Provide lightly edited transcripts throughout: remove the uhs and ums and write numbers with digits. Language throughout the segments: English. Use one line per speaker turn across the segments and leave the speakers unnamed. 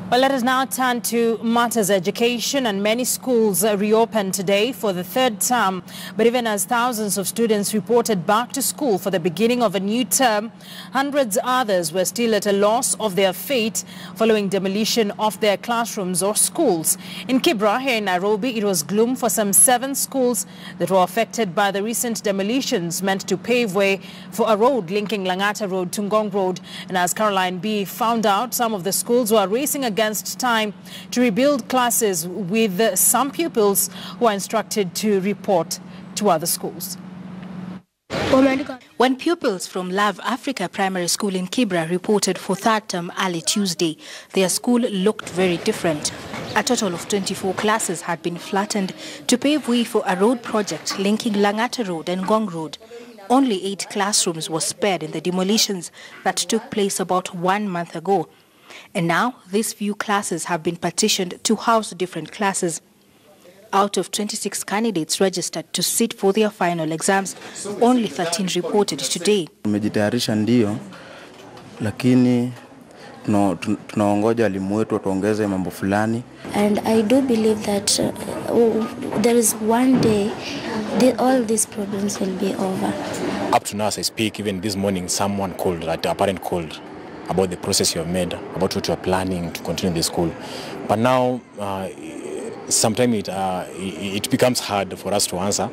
Well, let us now turn to matters education, and many schools reopened today for the third term. But even as thousands of students reported back to school for the beginning of a new term, hundreds others were still at a loss of their fate following demolition of their classrooms or schools. In Kibra, here in Nairobi, it was gloom for some 7 schools that were affected by the recent demolitions meant to pave way for a road linking Langata Road to Ngong Road. And as Caroline B. found out, some of the schools were racing against time to rebuild classes, with some pupils who are instructed to report to other schools.
When pupils from Love Africa Primary School in Kibra reported for third term early Tuesday, their school looked very different. A total of 24 classes had been flattened to pave way for a road project linking Langata Road and Ngong Road. Only 8 classrooms were spared in the demolitions that took place about 1 month ago. And now, these few classes have been partitioned to house different classes. Out of 26 candidates registered to sit for their final exams, only 13 reported today.
Tumejitayarisha ndio, lakini tunaongoja walimu wetu watuongeze mambo fulani.
And I do believe that there is one day all these problems will be over.
Up to now as I speak, even this morning someone called, a parent called, about the process you have made, about what you are planning to continue the school. But now, sometimes it becomes hard for us to answer.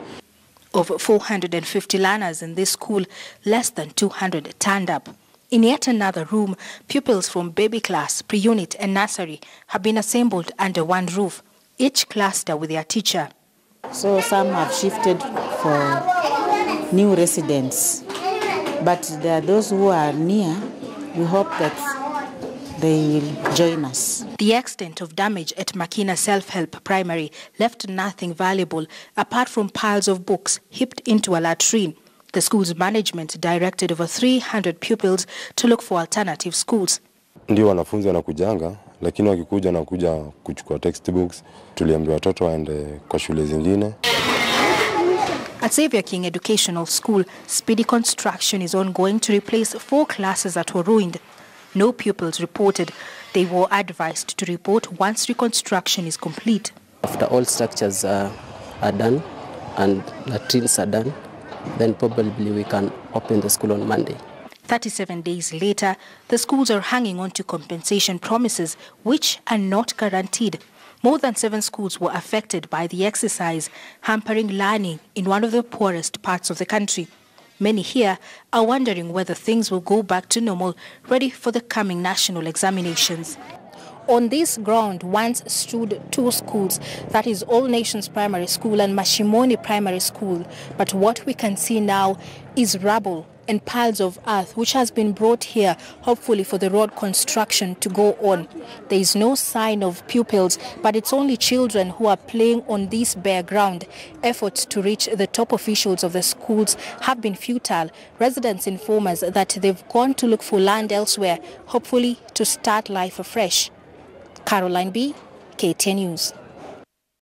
Of 450 learners in this school, less than 200 turned up. In yet another room, pupils from baby class, pre-unit and nursery have been assembled under one roof, each cluster with their teacher.
So some have shifted for new residents, but there are those who are near. We hope that they will join us.
The extent of damage at Makina Self-Help Primary left nothing valuable apart from piles of books heaped into a latrine. The school's management directed over 300 pupils to look for alternative schools.
Ndio wanafunzi wanakujanga, lakini wakikuja na kuja kuchukua textbooks, tuliambiwa watoto waende kwa shule zingine.
At Xavier King Educational School, speedy construction is ongoing to replace 4 classes that were ruined. No pupils reported. They were advised to report once reconstruction is complete.
After all structures are done and latrines are done, then probably we can open the school on Monday.
37 days later, the schools are hanging on to compensation promises, which are not guaranteed. More than 7 schools were affected by the exercise, hampering learning in one of the poorest parts of the country. Many here are wondering whether things will go back to normal, ready for the coming national examinations. On this ground once stood 2 schools, that is All Nations Primary School and Mashimoni Primary School. But what we can see now is rubble and piles of earth which has been brought here, hopefully for the road construction to go on. There is no sign of pupils, but it's only children who are playing on this bare ground. Efforts to reach the top officials of the schools have been futile. Residents inform us that they've gone to look for land elsewhere, hopefully to start life afresh. Caroline B., KTN News.